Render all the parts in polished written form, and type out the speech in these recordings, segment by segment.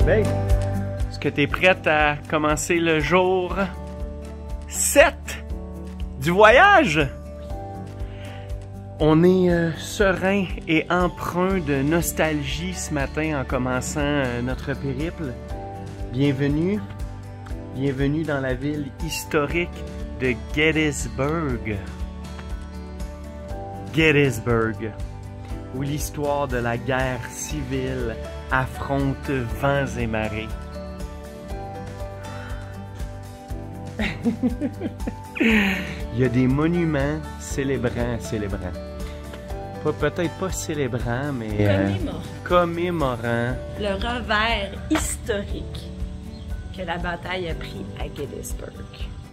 Babe, est-ce que tu es prête à commencer le jour 7 du voyage? On est serein et empreint de nostalgie ce matin en commençant notre périple. Bienvenue dans la ville historique de Gettysburg. Gettysburg, où l'histoire de la guerre civile affronte vents et marées. Il y a des monuments célébrants. Peut-être pas célébrants, mais commémorant le revers historique que la bataille a pris à Gettysburg.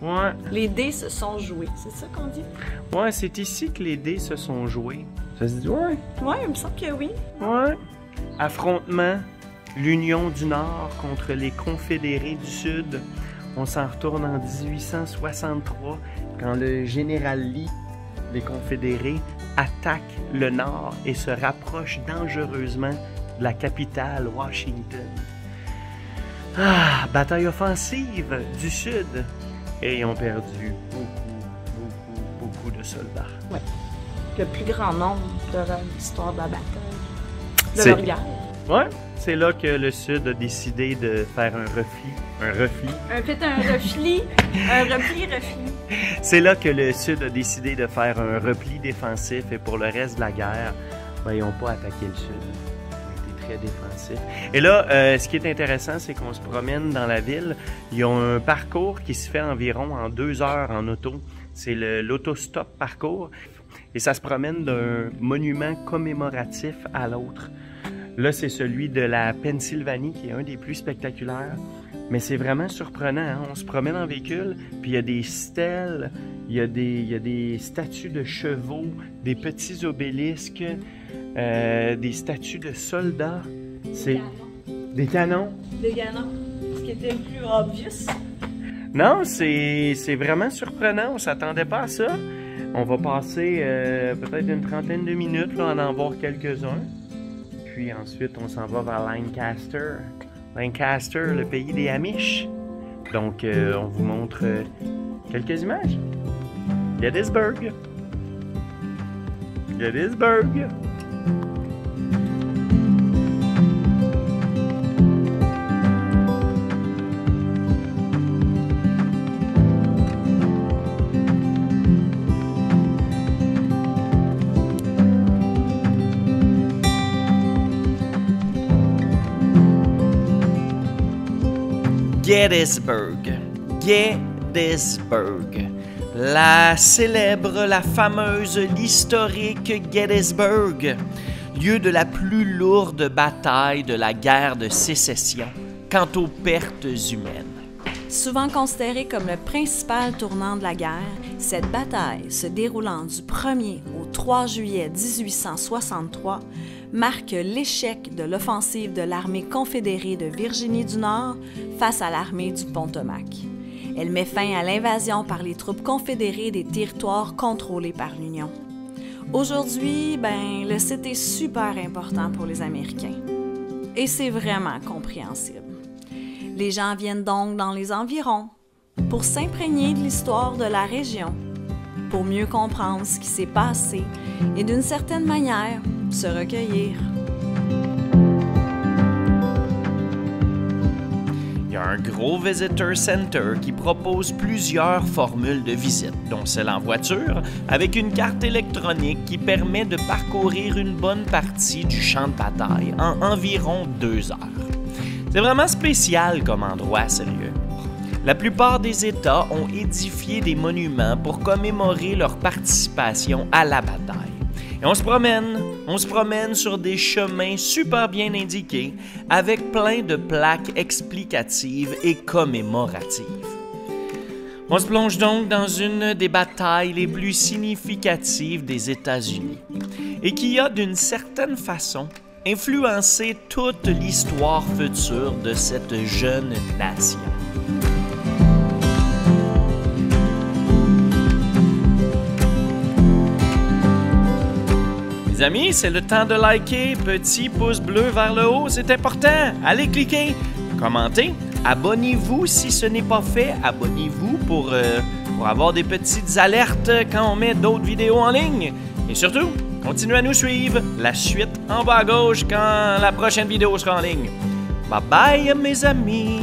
Ouais. Les dés se sont joués, c'est ça qu'on dit? Ouais, c'est ici que les dés se sont joués. Ça se dit, ouais? Ouais, il me semble que oui. Ouais. Affrontement, l'Union du Nord contre les Confédérés du Sud. On s'en retourne en 1863, quand le général Lee des Confédérés attaque le Nord et se rapproche dangereusement de la capitale, Washington. Ah, bataille offensive du Sud. Et ils ont perdu beaucoup de soldats. Ouais. Le plus grand nombre de l'histoire de la bataille. De leur guerre. Ouais. C'est là que le Sud a décidé de faire un repli. C'est là que le Sud a décidé de faire un repli défensif et pour le reste de la guerre, ben, ils n'ont pas attaqué le Sud. Ils ont été très défensifs. Et là, ce qui est intéressant, c'est qu'on se promène dans la ville. Ils ont un parcours qui se fait environ en 2 heures en auto. C'est l'autostop parcours. Et ça se promène d'un monument commémoratif à l'autre. Là, c'est celui de la Pennsylvanie qui est un des plus spectaculaires. Mais c'est vraiment surprenant, hein? On se promène en véhicule, puis il y a des stèles, il y a des statues de chevaux, des petits obélisques, des statues de soldats. C'est des canons. Des canons. Ce qui était le plus obvious. Non, c'est vraiment surprenant. On s'attendait pas à ça. On va passer peut-être une trentaine de minutes là, à en voir quelques-uns. Puis ensuite, on s'en va vers Lancaster. Lancaster, le pays des Amish. Donc, on vous montre quelques images. Gettysburg. Gettysburg. Gettysburg. La célèbre, la fameuse, l'historique Gettysburg, lieu de la plus lourde bataille de la guerre de sécession quant aux pertes humaines. Souvent considérée comme le principal tournant de la guerre, cette bataille, se déroulant du 1er au 3 juillet 1863, marque l'échec de l'offensive de l'armée confédérée de Virginie du Nord face à l'armée du Potomac. Elle met fin à l'invasion par les troupes confédérées des territoires contrôlés par l'Union. Aujourd'hui, le site est super important pour les Américains. Et c'est vraiment compréhensible. Les gens viennent donc dans les environs pour s'imprégner de l'histoire de la région, pour mieux comprendre ce qui s'est passé et d'une certaine manière, se recueillir. Il y a un gros visitor center qui propose plusieurs formules de visite, dont celle en voiture, avec une carte électronique qui permet de parcourir une bonne partie du champ de bataille en environ 2 heures. C'est vraiment spécial comme endroit, sérieux. La plupart des États ont édifié des monuments pour commémorer leur participation à la bataille. Et on se promène sur des chemins super bien indiqués avec plein de plaques explicatives et commémoratives. On se plonge donc dans une des batailles les plus significatives des États-Unis et qui a d'une certaine façon influencé toute l'histoire future de cette jeune nation. Les amis, c'est le temps de liker, petit pouce bleu vers le haut, c'est important. Allez cliquer, commentez, abonnez-vous si ce n'est pas fait, abonnez-vous pour avoir des petites alertes quand on met d'autres vidéos en ligne. Et surtout, continuez à nous suivre, la suite en bas à gauche quand la prochaine vidéo sera en ligne. Bye bye mes amis!